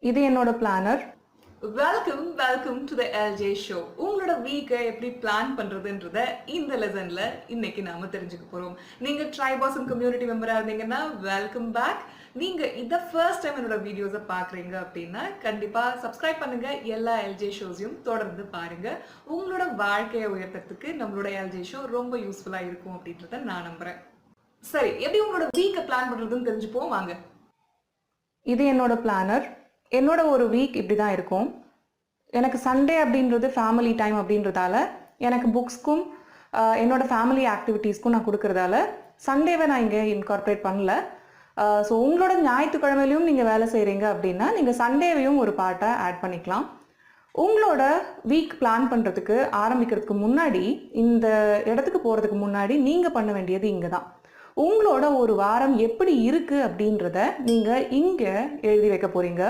இது என்னோட planar. Welcome to the LJ show. உங்களோட வீக்கை எப்படி பிளான் பண்றதுன்றத இந்த லெசன்ல இன்னைக்கு நாம தெரிஞ்சுக்க போறோம். நீங்க ட்ரைபாசம் கம்யூனிட்டி மெம்பரா இருந்தீங்கன்னா வெல்கம் பேக். நீங்க இத ஃபர்ஸ்ட் டைம் என்னோட வீடியோஸை பாக்குறீங்க அப்படின்னா கண்டிப்பா சப்ஸ்கிரைப் பண்ணுங்க. எல்லா எல்ஜே ஷோஸையும் தொடர்ந்து பாருங்க. உங்களோட வாழ்க்கையை உயர்த்தறதுக்கு நம்மளோட எல்ஜே ஷோ ரொம்ப யூஸ்ஃபுல்லா இருக்கும் அப்படின்றத நான் நம்புறேன். சரி, எப்படி உங்களோட வீக்கை பிளான் பண்றதுன்னு தெரிஞ்சுப்போம் வாங்க. இது என்னோட பிளானர். என்னோட ஒரு வீக் இப்படி தான் இருக்கும். எனக்கு சண்டே அப்படின்றது ஃபேமிலி டைம் அப்படின்றதால எனக்கு புக்ஸ்க்கும் என்னோட ஃபேமிலி ஆக்டிவிட்டீஸ்க்கும் நான் கொடுக்கறதால சண்டேவை நான் இங்கே இன்கார்பரேட் பண்ணல. ஸோ உங்களோட ஞாயிற்றுக்கிழமையிலையும் நீங்கள் வேலை செய்கிறீங்க அப்படின்னா நீங்கள் சண்டேவையும் ஒரு பார்ட்டை ஆட் பண்ணிக்கலாம். உங்களோட வீக் பிளான் பண்ணுறதுக்கு ஆரம்பிக்கிறதுக்கு முன்னாடி, இந்த இடத்துக்கு போகிறதுக்கு முன்னாடி நீங்கள் பண்ண வேண்டியது இங்கே தான். உங்களோட ஒரு வாரம் எப்படி இருக்குது அப்படின்றத நீங்கள் இங்கே எழுதி வைக்க போகிறீங்க.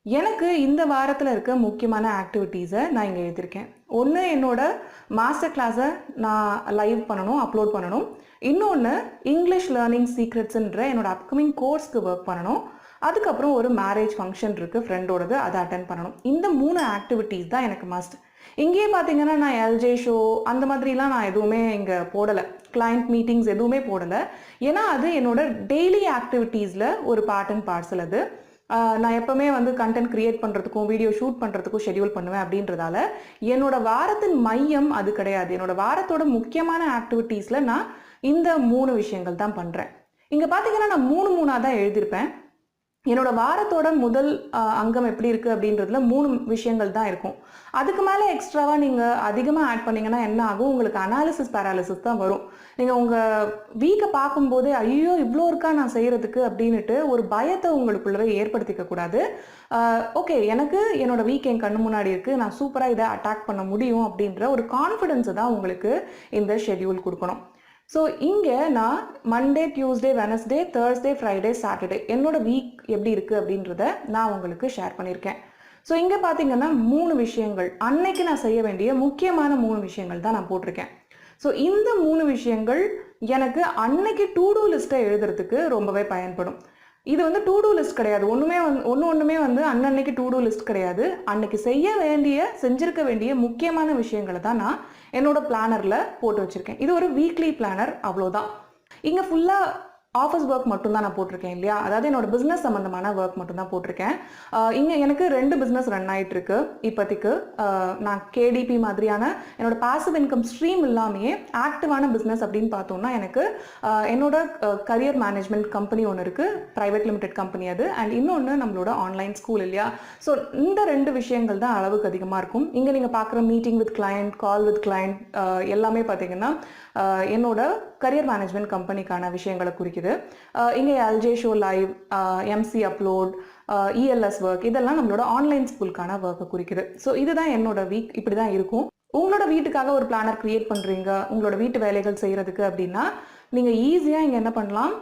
எனக்கு இந்த வாரத்தில் இருக்க முக்கியமான ஆக்டிவிட்டீஸை நான் இங்கே எழுதியிருக்கேன். ஒன்று, என்னோட மாஸ்டர் கிளாஸை நான் லைவ் பண்ணணும், அப்லோட் பண்ணணும். இன்னொன்று, இங்கிலீஷ் லேர்னிங் சீக்ரெட்ஸுன்ற என்னோட அப்கமிங் கோர்ஸ்க்கு ஒர்க் பண்ணணும். அதுக்கப்புறம் ஒரு மேரேஜ் ஃபங்க்ஷன் இருக்குது ஃப்ரெண்டோடது, அதை அட்டென்ட் பண்ணணும். இந்த 3 ஆக்டிவிட்டீஸ் தான் எனக்கு மஸ்ட். இங்கேயே பார்த்தீங்கன்னா நான் எல்ஜே ஷோ அந்த மாதிரிலாம் நான் எதுவுமே இங்கே போடலை, கிளைண்ட் மீட்டிங்ஸ் எதுவுமே போடலை. ஏன்னா அது என்னோட டெய்லி ஆக்டிவிட்டீஸில் ஒரு பார்ட் அண்ட் பார்சல். அது நான் எப்போவுமே கண்டென்ட் கிரியேட் பண்ணுறதுக்கும் வீடியோ ஷூட் பண்ணுறதுக்கும் ஷெடியூல் பண்ணுவேன். அப்படின்றதால என்னோட வாரத்தின் மையம் அது கிடையாது. என்னோட வாரத்தோட முக்கியமான ஆக்டிவிட்டீஸில் நான் இந்த 3 விஷயங்கள் தான் பண்ணுறேன். இங்கே பார்த்தீங்கன்னா நான் 3 தான் எழுதியிருப்பேன். என்னோட வாரத்தோட முதல் அங்கம் எப்படி இருக்குது அப்படின்றதுல 3 விஷயங்கள் தான் இருக்கும். அதுக்கு மேலே எக்ஸ்ட்ராவாக நீங்கள் அதிகமாக ஆட் பண்ணிங்கன்னா என்ன ஆகும், உங்களுக்கு அனாலிசிஸ் பேராலிசிஸ் தான் வரும். நீங்கள் உங்கள் வீக்கை பார்க்கும்போதே ஐயோ இவ்வளோ இருக்கா நான் செய்கிறதுக்கு அப்படின்ட்டு ஒரு பயத்தை உங்களுக்குள்ளவே ஏற்படுத்திக்க கூடாது. ஓகே, எனக்கு என்னோட வீக் என் கண்ணு முன்னாடி இருக்குது, நான் சூப்பராக இதை அட்டாக் பண்ண முடியும் அப்படின்ற ஒரு கான்ஃபிடென்ஸை தான் உங்களுக்கு இந்த ஷெட்யூல் கொடுக்கணும். ஸோ இங்கே நான் Monday, Tuesday, Wednesday, Thursday, Friday, Saturday என்னோட வீக் எப்படி இருக்குது அப்படின்றத நான் உங்களுக்கு ஷேர் பண்ணியிருக்கேன். ஸோ இங்கே பார்த்தீங்கன்னா 3 விஷயங்கள், அன்னைக்கு நான் செய்ய வேண்டிய முக்கியமான 3 விஷயங்கள் தான் நான் போட்டிருக்கேன். ஸோ இந்த 3 விஷயங்கள் எனக்கு அன்னைக்கு டூ டூ லிஸ்ட்டை எழுதுறதுக்கு ரொம்பவே பயன்படும். இது டூ டூ லிஸ்ட் கிடையாது. ஒன்றுமே அன்னன்னைக்கு டூ டூ லிஸ்ட் கிடையாது. அன்னைக்கு செஞ்சிருக்க வேண்டிய முக்கியமான விஷயங்களை தான் நான் என்னோட பிளானரில் போட்டு வச்சுருக்கேன். இது ஒரு வீக்லி பிளானர், அவ்வளோதான். இங்கே ஃபுல்லாக ஆஃபீஸ் ஒர்க் மட்டும் தான் நான் போட்டிருக்கேன் இல்லையா, அதாவது என்னோட பிஸ்னஸ் சம்மந்தமான ஒர்க் மட்டும் தான் போட்டிருக்கேன். இங்கே எனக்கு 2 பிஸ்னஸ் ரன் ஆகிட்டு இருக்கு இப்போதைக்கு. நான் கேடிபி மாதிரியான என்னோட பாசிவ் இன்கம் ஸ்ட்ரீம் இல்லாமையே ஆக்டிவான பிஸ்னஸ் அப்படின்னு பார்த்தோம்னா எனக்கு என்னோட கரியர் மேனேஜ்மெண்ட் கம்பெனி ஒன்று இருக்குது, ப்ரைவேட் லிமிடெட் கம்பெனி அது. அண்ட் இன்னொன்று நம்மளோட ஆன்லைன் ஸ்கூல் இல்லையா. ஸோ இந்த 2 விஷயங்கள் தான் அளவுக்கு அதிகமாக இருக்கும். இங்கே நீங்கள் பார்க்குற meeting with client, call with client எல்லாமே பார்த்தீங்கன்னா என்னோட கரியர் மேனேஜ்மெண்ட் கம்பெனிக்கான விஷயங்களை குறிக்குது. இங்கே LJ show live, MC upload, ELS work இதெல்லாம் நம்மளோட ஆன்லைன் ஸ்கூலுக்கான ஒர்க்கை குறிக்குது. ஸோ இதுதான் என்னோட வீக், இப்படி தான் இருக்கும். உங்களோட வீட்டுக்காக ஒரு பிளானர் கிரியேட் பண்ணுறீங்க உங்களோட வீட்டு வேலைகள் செய்கிறதுக்கு அப்படின்னா நீங்கள் ஈஸியாக இங்கே என்ன பண்ணலாம்,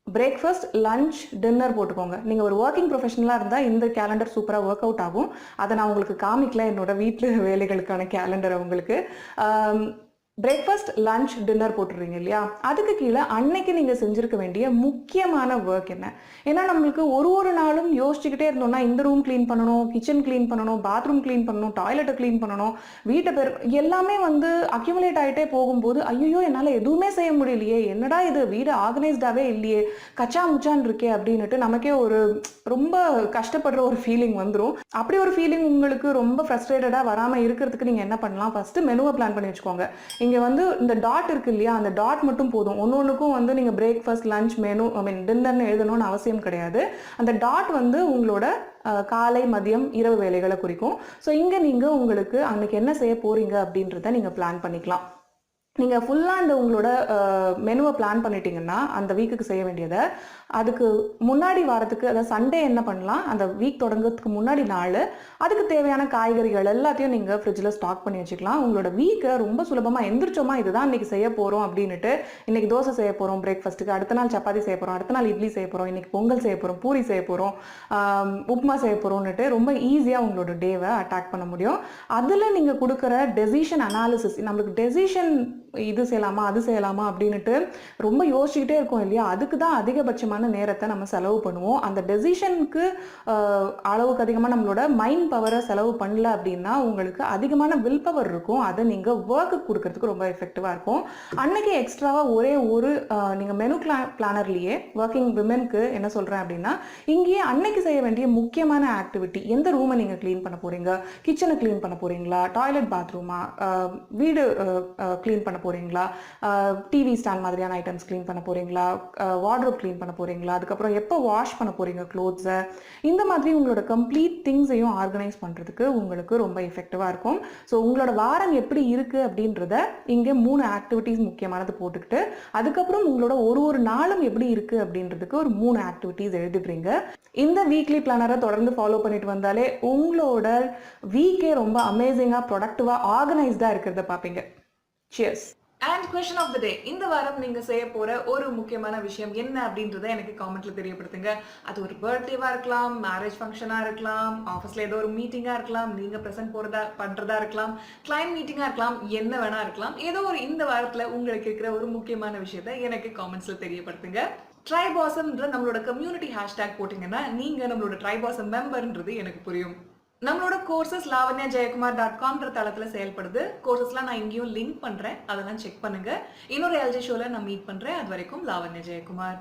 பிரேக்ஃபாஸ்ட், லஞ்ச், டின்னர் போட்டுக்கோங்க. நீங்கள் ஒரு ஒர்க்கிங் ப்ரொஃபஷனலாக இருந்தால் இந்த கேலண்டர் சூப்பராக ஒர்க் அவுட் ஆகும். அதை நான் உங்களுக்கு காமிக்கல, என்னோட வீட்டு வேலைகளுக்கான கேலண்டர் உங்களுக்கு. பிரேக்ஃபாஸ்ட், லஞ்ச், டின்னர் போட்டுடுறீங்க இல்லையா, அதுக்கு கீழே அன்னைக்கு நீங்கள் செஞ்சுருக்க வேண்டிய முக்கியமான ஒர்க் என்ன. ஏன்னா நம்மளுக்கு ஒரு நாளும் யோசிச்சுக்கிட்டே இருந்தோம்னா இந்த ரூம் க்ளீன் பண்ணணும், கிச்சன் க்ளீன் பண்ணணும், பாத்ரூம் க்ளீன் பண்ணணும், டாய்லெட்டை க்ளீன் பண்ணணும், வீட்டை எல்லாமே அக்யூமுலேட் ஆகிட்டே போகும்போது ஐயோ என்னால் எதுவுமே செய்ய முடியலையே, என்னடா இது வீடு ஆர்கனைஸ்டாகவே இல்லையே, கச்சா முச்சான் இருக்கே அப்படின்னுட்டு நமக்கே ஒரு ரொம்ப கஷ்டப்படுற ஒரு ஃபீலிங் வந்துடும். அப்படி ஒரு ஃபீலிங் உங்களுக்கு ரொம்ப ஃப்ரஸ்ட்ரேட்டடாக வராமல் இருக்கிறதுக்கு நீங்கள் என்ன பண்ணலாம், ஃபஸ்ட்டு மெனுவை பிளான் பண்ணி வச்சுக்கோங்க. இங்கே இந்த டாட் இருக்கு இல்லையா, அந்த டாட் மட்டும் போதும். ஒன்றுக்கும் நீங்கள் பிரேக்ஃபாஸ்ட், லஞ்ச், மெனு, டின்னர்னு எழுதணும்னு அவசியம் கிடையாது. அந்த டாட் உங்களோட காலை, மதியம், இரவு வேலைகளை குறிக்கும். ஸோ இங்கே நீங்கள் உங்களுக்கு அன்னைக்கு என்ன செய்ய போறீங்க அப்படின்றத நீங்கள் பிளான் பண்ணிக்கலாம். நீங்கள் ஃபுல்லாக உங்களோட மெனுவை பிளான் பண்ணிட்டீங்கன்னா அந்த வீக்குக்கு செய்ய வேண்டியதை அதுக்கு முன்னாடி வாரத்துக்கு, அதாவது சண்டே என்ன பண்ணலாம், அந்த வீக் தொடங்குறதுக்கு முன்னாடி நாள் அதுக்கு தேவையான காய்கறிகள் எல்லாத்தையும் நீங்கள் ஃப்ரிட்ஜில் ஸ்டாக் பண்ணி வச்சுக்கலாம். உங்களோட வீக்கை ரொம்ப சுலபமாக எந்திரிச்சோமா இதுதான் இன்றைக்கி செய்ய போகிறோம் அப்படின்ட்டு, இன்றைக்கி தோசை செய்ய போகிறோம் பிரேக்ஃபாஸ்ட்டுக்கு, அடுத்த நாள் சப்பாத்தி செய்ய போகிறோம், அடுத்த நாள் இட்லி செய்ய போகிறோம், இன்றைக்கி பொங்கல் செய்ய போகிறோம், பூரி செய்ய போகிறோம், உப்புமா செய்ய போகிறோம்னுட்டு ரொம்ப ஈஸியாக உங்களோட டேவை அட்டாக் பண்ண முடியும். அதில் நீங்கள் கொடுக்குற டெசிஷன் அனாலிசிஸ், நம்மளுக்கு டெசிஷன் இது செய்யலாமா அது செய்யலாமா அப்படின்னுட்டு ரொம்ப யோசிச்சுக்கிட்டே இருக்கோம் இல்லையா? அதுக்கு தான் அதிகபட்சமான நேரத்தை நம்ம செலவு பண்ணுவோம். அந்த டெசிஷனுக்கு அளவுக்கு அதிகமாக நம்மளோட மைண்ட் பவரை செலவு பண்ணல அப்படின்னா உங்களுக்கு அதிகமான வில் பவர் இருக்கும். அதை நீங்கள் ஒர்க்கு கொடுக்கறதுக்கு ரொம்ப எஃபெக்டிவாக இருக்கும். அன்னைக்கு எக்ஸ்ட்ராவாக ஒரே ஒரு நீங்கள் மெனு பிளானர்லேயே ஒர்க்கிங் விமென்க்கு என்ன சொல்கிறேன் அப்படின்னா, இங்கேயே அன்னைக்கு செய்ய வேண்டிய முக்கியமான ஆக்டிவிட்டி, எந்த ரூமை நீங்கள் க்ளீன் பண்ண போகிறீங்க, கிச்சனை க்ளீன் பண்ண போகிறீங்களா, டாய்லெட் பாத்ரூமா, வீடு க்ளீன் பண்ண போகிறீங்களா, டிவி ஸ்டாண்ட் மாதிரியான ஐட்டம்ஸ் க்ளீன் பண்ண போகிறீங்களா, வார்ட்ரோப் க்ளீன் பண்ண போகிறீங்களா, அதுக்கப்புறம் எப்போ வாஷ் பண்ண போகிறீங்க க்ளோத்ஸை, இந்த மாதிரி உங்களோட கம்ப்ளீட் திங்ஸையும் ஆர்கனைஸ் பண்ணுறதுக்கு உங்களுக்கு ரொம்ப எஃபெக்டிவாக இருக்கும். ஸோ உங்களோட வாரம் எப்படி இருக்குது அப்படின்றத இங்கே 3 ஆக்டிவிட்டீஸ் முக்கியமானது போட்டுக்கிட்டு, அதுக்கப்புறம் உங்களோட ஒரு நாளும் எப்படி இருக்குது அப்படின்றதுக்கு ஒரு 3 ஆக்டிவிட்டீஸ் எழுதிடுறீங்க. இந்த வீக்லி பிளானரை தொடர்ந்து ஃபாலோ பண்ணிட்டு வந்தாலே உங்களோட வீக்கே ரொம்ப அமேசிங்காக, ப்ரொடக்டிவாக, ஆர்கனைஸ்டாக இருக்கிறத பார்ப்பீங்க. Cheers. And question of the day, இந்த வாரம் நீங்க செய்ய போற ஒரு முக்கியமான விஷயம் என்ன அப்படின்றத எனக்கு காமெண்ட்ல தெரியப்படுத்துங்க. அது ஒரு பர்த்டேவா இருக்கலாம், மேரேஜ் ஃபங்க்ஷனா இருக்கலாம், ஆஃபீஸ்ல ஏதோ ஒரு மீட்டிங்கா இருக்கலாம், நீங்க ப்ரெசென்ட் பண்றதா இருக்கலாம், கிளைண்ட் மீட்டிங்கா இருக்கலாம், என்ன வேணா இருக்கலாம். ஏதோ ஒரு இந்த வாரத்துல உங்களுக்கு இருக்கிற ஒரு முக்கியமான விஷயத்த எனக்கு காமெண்ட்ஸ்ல தெரியப்படுத்துங்க. ட்ரைபாசம்ன்ற நம்மளோட கம்யூனிட்டி ஹேஷ்டேக் போட்டீங்கன்னா நீங்க நம்மளோட ட்ரைபாசம் மெம்பர்ன்றது எனக்கு புரியும். நம்மளோட கோர்சஸ் lavanyajaykumar.com தளத்துல செயல்படுது. கோர்சஸ்லாம் நான் இங்கேயும் லிங்க் பண்றேன், அதெல்லாம் செக் பண்ணுங்க. இன்னொரு எல்ஜே ஷோல நான் மீட் பண்றேன். அது வரைக்கும் லாவண்யா ஜெயக்குமார்.